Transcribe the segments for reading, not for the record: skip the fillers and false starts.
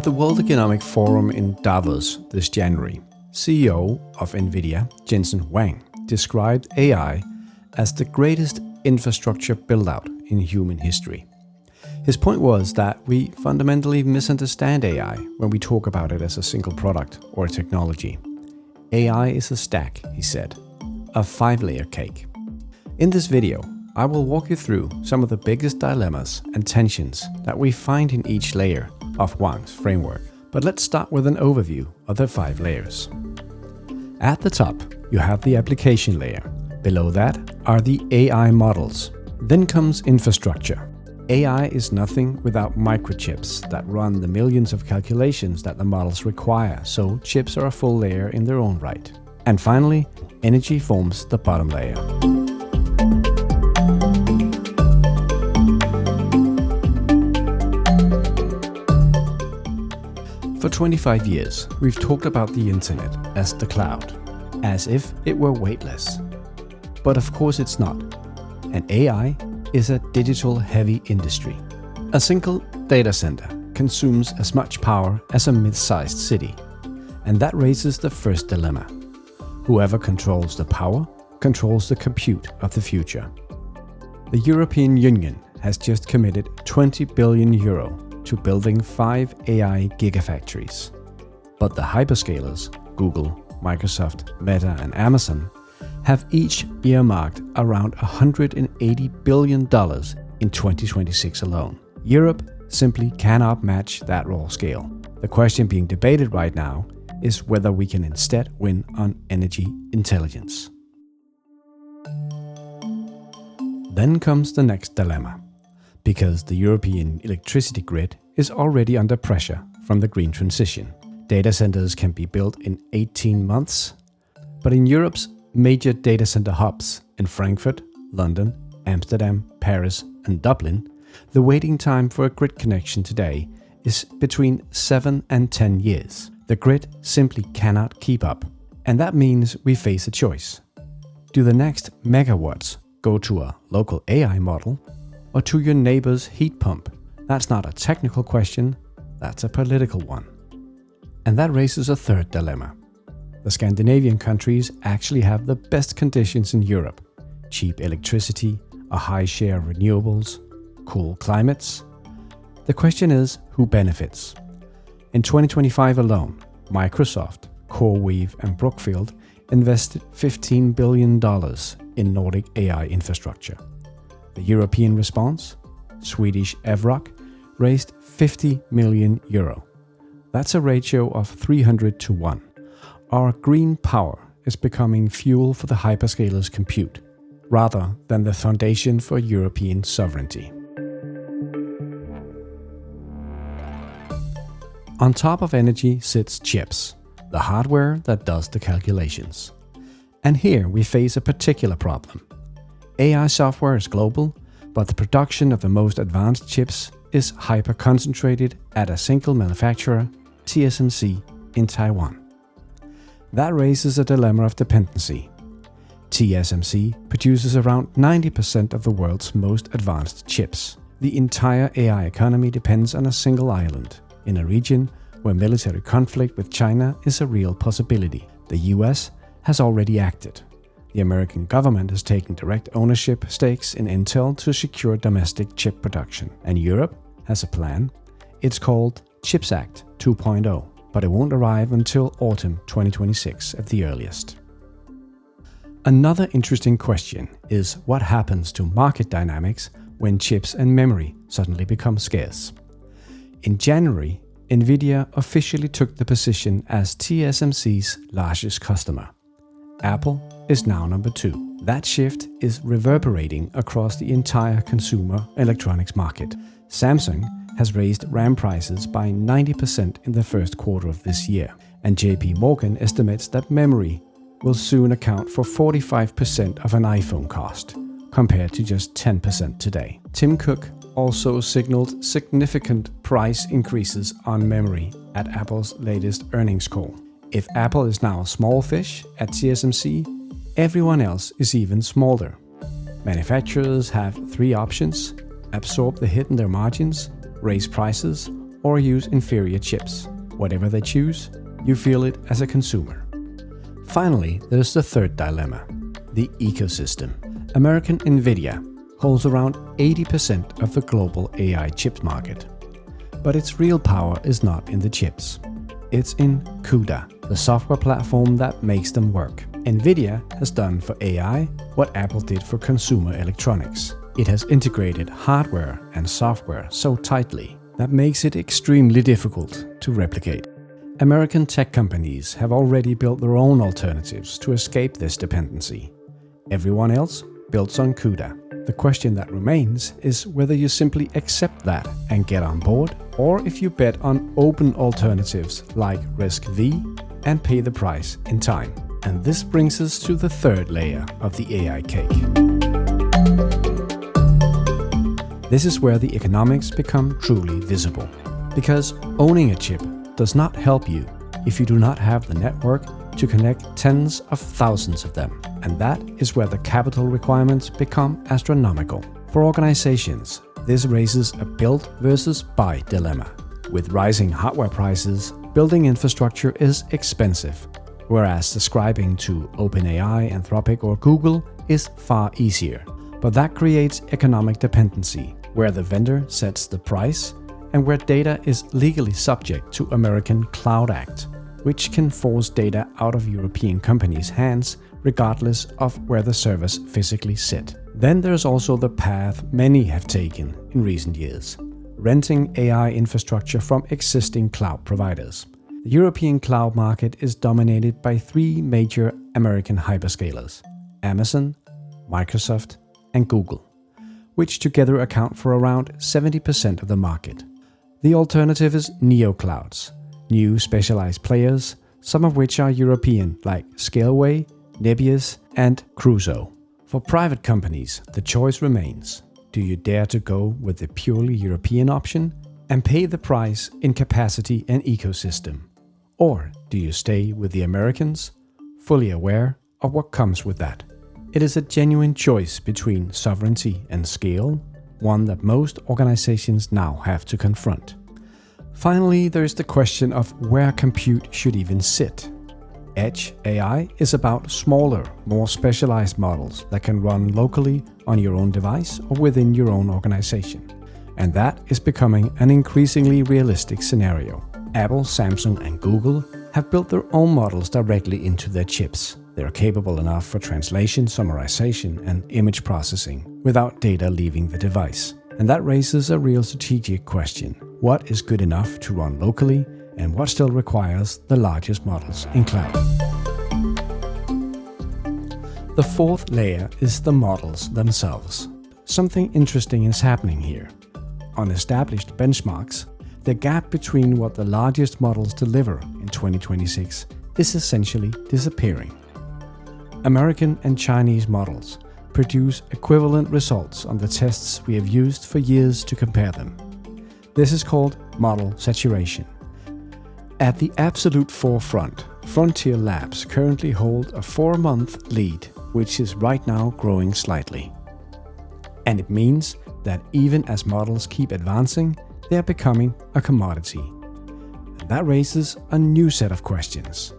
the World Economic Forum in Davos this January, CEO of NVIDIA, Jensen Huang, described AI as the greatest infrastructure build-out in human history. His point was that we fundamentally misunderstand AI when we talk about it as a single product or a technology. AI is a stack, he said, a 5-layer cake. In this video, I will walk you through some of the biggest dilemmas and tensions that we find in each layer of Huang's framework. But let's start with an overview of the 5 layers. At the top, you have the application layer. Below that are the AI models. Then comes infrastructure. AI is nothing without microchips that run the millions of calculations that the models require, so chips are a full layer in their own right. And finally, energy forms the bottom layer. For 25 years, we've talked about the internet as the cloud, as if it were weightless. But of course it's not. And AI is a digital-heavy industry. A single data center consumes as much power as a mid-sized city. And that raises the first dilemma. Whoever controls the power controls the compute of the future. The European Union has just committed 20 billion euro to building 5 AI gigafactories. But the hyperscalers, Google, Microsoft, Meta and Amazon, have each earmarked around $180 billion in 2026 alone. Europe simply cannot match that raw scale. The question being debated right now is whether we can instead win on energy intelligence. Then comes the next dilemma, because the European electricity grid is already under pressure from the green transition. Data centers can be built in 18 months, but in Europe's major data center hubs in Frankfurt, London, Amsterdam, Paris and Dublin, the waiting time for a grid connection today is between 7 and 10 years. The grid simply cannot keep up. And that means we face a choice. Do the next megawatts go to a local AI model or to your neighbor's heat pump? That's not a technical question, that's a political one. And that raises a third dilemma. The Scandinavian countries actually have the best conditions in Europe. Cheap electricity, a high share of renewables, cool climates. The question is, who benefits? In 2025 alone, Microsoft, CoreWeave and Brookfield invested $15 billion in Nordic AI infrastructure. The European response? Swedish Evrock raised 50 million euro. That's a ratio of 300 to 1. Our green power is becoming fuel for the hyperscalers' compute, rather than the foundation for European sovereignty. On top of energy sits chips, the hardware that does the calculations. And here we face a particular problem. AI software is global, but the production of the most advanced chips is hyper-concentrated at a single manufacturer, TSMC, in Taiwan. That raises a dilemma of dependency. TSMC produces around 90% of the world's most advanced chips. The entire AI economy depends on a single island, in a region where military conflict with China is a real possibility. The US has already acted. The American government has taken direct ownership stakes in Intel to secure domestic chip production. And Europe has a plan. It's called CHIPS Act 2.0. But it won't arrive until autumn 2026 at the earliest. Another interesting question is what happens to market dynamics when chips and memory suddenly become scarce. In January, NVIDIA officially took the position as TSMC's largest customer. Apple is now number 2. That shift is reverberating across the entire consumer electronics market. Samsung has raised RAM prices by 90% in the first quarter of this year, and JP Morgan estimates that memory will soon account for 45% of an iPhone cost, compared to just 10% today. Tim Cook also signaled significant price increases on memory at Apple's latest earnings call. If Apple is now a small fish at TSMC, everyone else is even smaller. Manufacturers have 3 options: absorb the hit in their margins, raise prices, or use inferior chips. Whatever they choose, you feel it as a consumer. Finally, there's the third dilemma, the ecosystem. American Nvidia holds around 80% of the global AI chip market. But its real power is not in the chips. It's in CUDA, the software platform that makes them work. Nvidia has done for AI what Apple did for consumer electronics. It has integrated hardware and software so tightly that makes it extremely difficult to replicate. American tech companies have already built their own alternatives to escape this dependency. Everyone else builds on CUDA. The question that remains is whether you simply accept that and get on board, or if you bet on open alternatives like RISC-V and pay the price in time. And this brings us to the third layer of the AI cake. This is where the economics become truly visible. Because owning a chip does not help you if you do not have the network to connect tens of thousands of them. And that is where the capital requirements become astronomical. For organizations, this raises a build versus buy dilemma. With rising hardware prices, building infrastructure is expensive, whereas subscribing to OpenAI, Anthropic or Google is far easier. But that creates economic dependency, where the vendor sets the price and where data is legally subject to American Cloud Act, which can force data out of European companies' hands regardless of where the servers physically sit. Then there's also the path many have taken in recent years, renting AI infrastructure from existing cloud providers. The European cloud market is dominated by three major American hyperscalers: Amazon, Microsoft, and Google, which together account for around 70% of the market. The alternative is neoclouds, new specialized players, some of which are European, like Scaleway, Nebius, and Crusoe. For private companies, the choice remains. Do you dare to go with the purely European option and pay the price in capacity and ecosystem? Or do you stay with the Americans, fully aware of what comes with that? It is a genuine choice between sovereignty and scale, one that most organizations now have to confront. Finally, there is the question of where compute should even sit. Edge AI is about smaller, more specialized models that can run locally on your own device or within your own organization. And that is becoming an increasingly realistic scenario. Apple, Samsung, and Google have built their own models directly into their chips. They are capable enough for translation, summarization, and image processing without data leaving the device. And that raises a real strategic question. What is good enough to run locally, and what still requires the largest models in cloud? The fourth layer is the models themselves. Something interesting is happening here. On established benchmarks, the gap between what the largest models deliver in 2026 is essentially disappearing. American and Chinese models produce equivalent results on the tests we have used for years to compare them. This is called model saturation. At the absolute forefront, Frontier Labs currently hold a 4-month lead, which is right now growing slightly. And it means that even as models keep advancing, they are becoming a commodity. And that raises a new set of questions.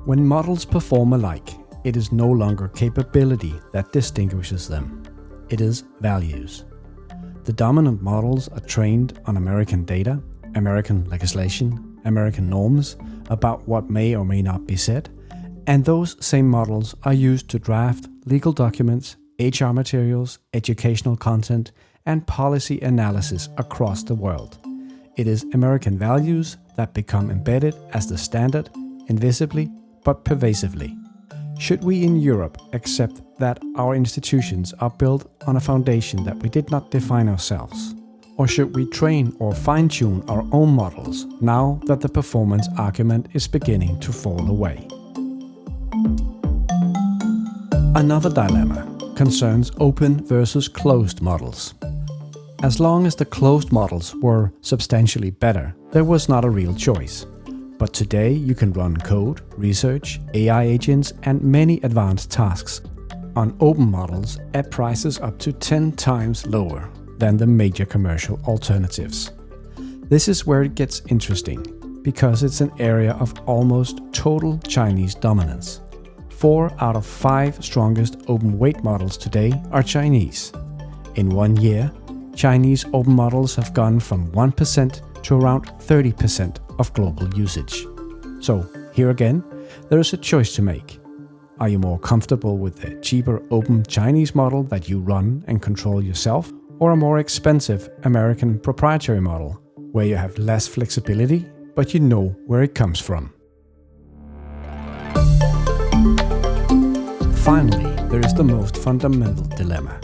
When models perform alike, it is no longer capability that distinguishes them. It is values. The dominant models are trained on American data, American legislation, American norms about what may or may not be said, and those same models are used to draft legal documents, HR materials, educational content, and policy analysis across the world. It is American values that become embedded as the standard, invisibly but pervasively. Should we in Europe accept that our institutions are built on a foundation that we did not define ourselves? Or should we train or fine-tune our own models now that the performance argument is beginning to fall away? Another dilemma concerns open versus closed models. As long as the closed models were substantially better, there was not a real choice. But today you can run code, research, AI agents, and many advanced tasks on open models at prices up to 10 times lower than the major commercial alternatives. This is where it gets interesting, because it's an area of almost total Chinese dominance. 4 out of 5 strongest open weight models today are Chinese. In 1 year, Chinese open models have gone from 1% to around 30% of global usage. So, here again, there is a choice to make. Are you more comfortable with the cheaper open Chinese model that you run and control yourself, or a more expensive American proprietary model, where you have less flexibility, but you know where it comes from? Finally, there is the most fundamental dilemma.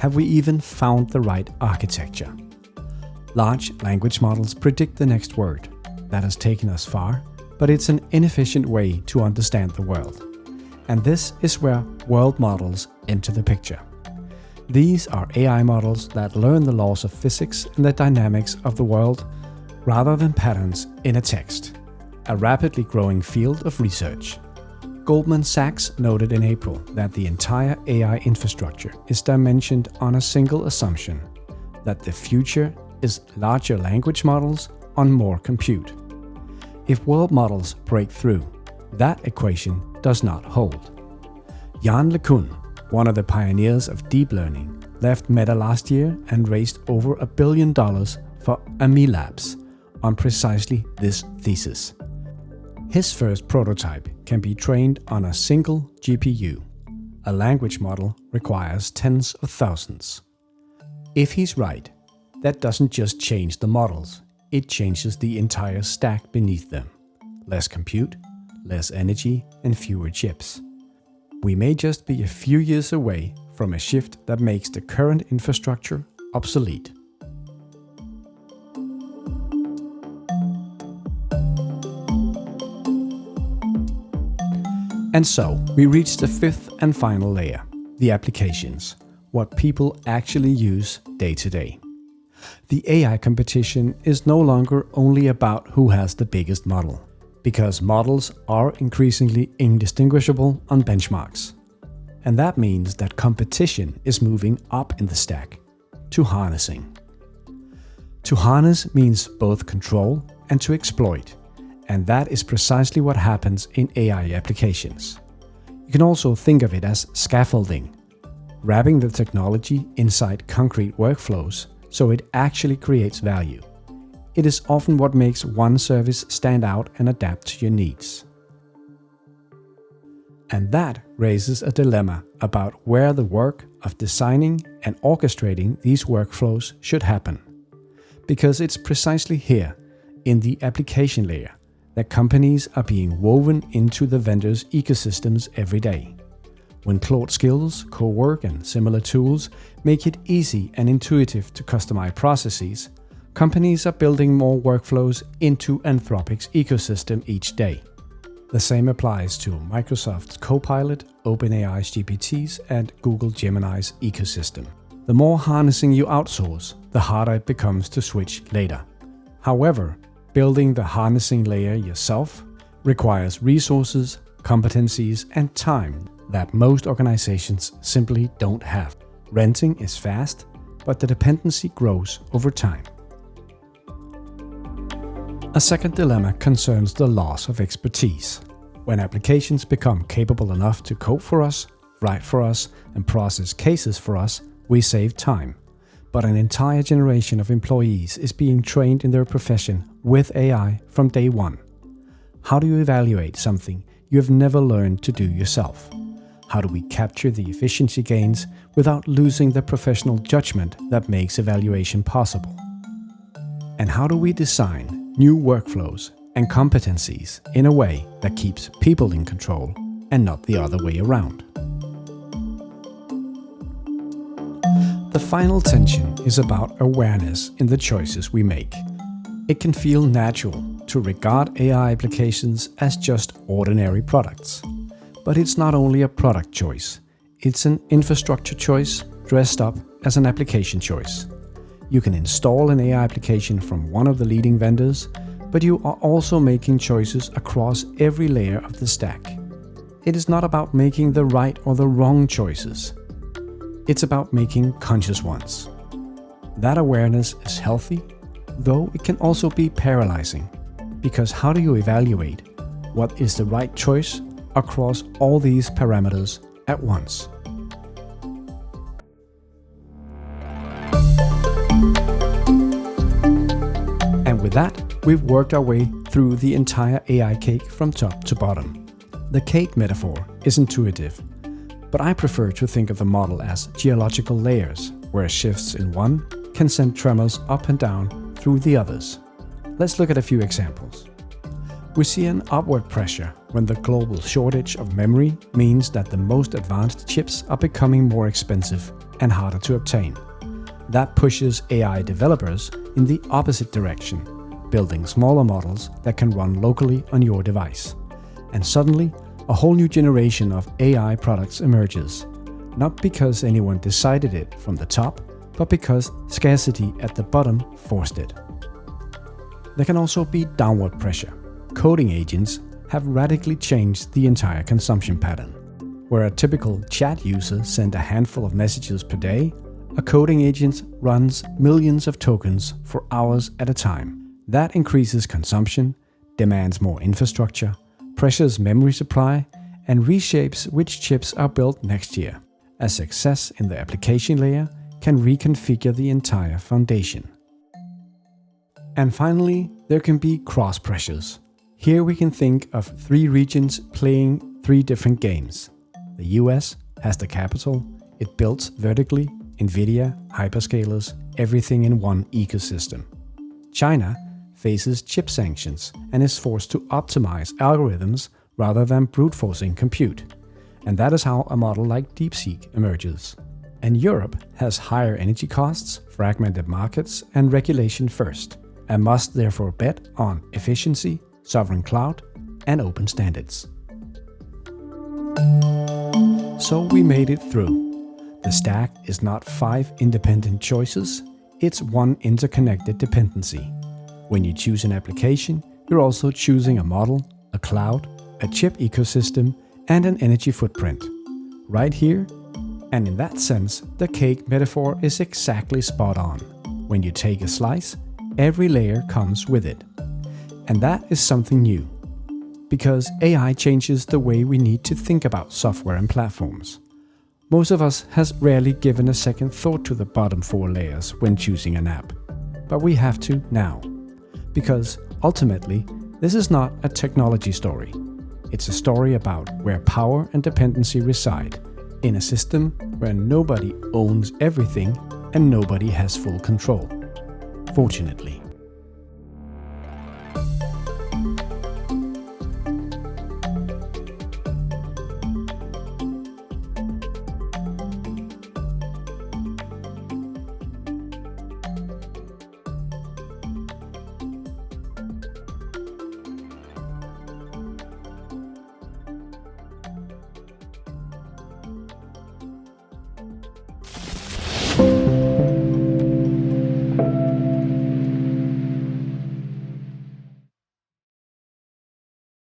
Have we even found the right architecture? Large language models predict the next word. That has taken us far, but it's an inefficient way to understand the world. And this is where world models enter the picture. These are AI models that learn the laws of physics and the dynamics of the world rather than patterns in a text, a rapidly growing field of research. Goldman Sachs noted in April that the entire AI infrastructure is dimensioned on a single assumption, that the future is larger language models on more compute. If world models break through, that equation does not hold. Yann LeCun, one of the pioneers of deep learning, left Meta last year and raised over $1 billion for Ami Labs on precisely this thesis. His first prototype can be trained on a single GPU. A language model requires tens of thousands. If he's right, that doesn't just change the models, it changes the entire stack beneath them. Less compute, less energy, and fewer chips. We may just be a few years away from a shift that makes the current infrastructure obsolete. And so, we reach the fifth and final layer, the applications, what people actually use day to day. The AI competition is no longer only about who has the biggest model, because models are increasingly indistinguishable on benchmarks. And that means that competition is moving up in the stack, to harnessing. To harness means both control and to exploit. And that is precisely what happens in AI applications. You can also think of it as scaffolding, wrapping the technology inside concrete workflows so it actually creates value. It is often what makes one service stand out and adapt to your needs. And that raises a dilemma about where the work of designing and orchestrating these workflows should happen. Because it's precisely here, in the application layer, that companies are being woven into the vendors' ecosystems every day. When Claude Skills, Cowork, and similar tools make it easy and intuitive to customize processes, companies are building more workflows into Anthropic's ecosystem each day. The same applies to Microsoft's Copilot, OpenAI's GPTs, and Google Gemini's ecosystem. The more harnessing you outsource, the harder it becomes to switch later. However, building the harnessing layer yourself requires resources, competencies, and time that most organizations simply don't have. Renting is fast, but the dependency grows over time. A second dilemma concerns the loss of expertise. When applications become capable enough to code for us, write for us, and process cases for us, we save time. But an entire generation of employees is being trained in their profession with AI from day one. How do you evaluate something you have never learned to do yourself? How do we capture the efficiency gains without losing the professional judgment that makes evaluation possible? And how do we design new workflows and competencies in a way that keeps people in control and not the other way around? The final tension is about awareness in the choices we make. It can feel natural to regard AI applications as just ordinary products. But it's not only a product choice, it's an infrastructure choice dressed up as an application choice. You can install an AI application from one of the leading vendors, but you are also making choices across every layer of the stack. It is not about making the right or the wrong choices. It's about making conscious ones. That awareness is healthy, Though it can also be paralyzing, because how do you evaluate what is the right choice across all these parameters at once? And with that, we've worked our way through the entire AI cake from top to bottom. The cake metaphor is intuitive, but I prefer to think of the model as geological layers, where shifts in one can send tremors up and down through the others. Let's look at a few examples. We see an upward pressure when the global shortage of memory means that the most advanced chips are becoming more expensive and harder to obtain. That pushes AI developers in the opposite direction, building smaller models that can run locally on your device. And suddenly, a whole new generation of AI products emerges, not because anyone decided it from the top, but because scarcity at the bottom forced it. There can also be downward pressure. Coding agents have radically changed the entire consumption pattern. Where a typical chat user sends a handful of messages per day, a coding agent runs millions of tokens for hours at a time. That increases consumption, demands more infrastructure, pressures memory supply, and reshapes which chips are built next year. A success in the application layer can reconfigure the entire foundation. And finally, there can be cross pressures. Here we can think of three regions playing three different games. The US has the capital, it builds vertically, Nvidia, hyperscalers, everything in one ecosystem. China faces chip sanctions and is forced to optimize algorithms rather than brute forcing compute. And that is how a model like DeepSeek emerges. And Europe has higher energy costs, fragmented markets, and regulation first, and must therefore bet on efficiency, sovereign cloud, and open standards. So we made it through. The stack is not 5 independent choices, it's one interconnected dependency. When you choose an application, you're also choosing a model, a cloud, a chip ecosystem, and an energy footprint. Right here, and in that sense, the cake metaphor is exactly spot on. When you take a slice, every layer comes with it. And that is something new, because AI changes the way we need to think about software and platforms. Most of us has rarely given a second thought to the bottom 4 layers when choosing an app, but we have to now. Because ultimately, this is not a technology story. It's a story about where power and dependency reside, in a system where nobody owns everything and nobody has full control. Fortunately.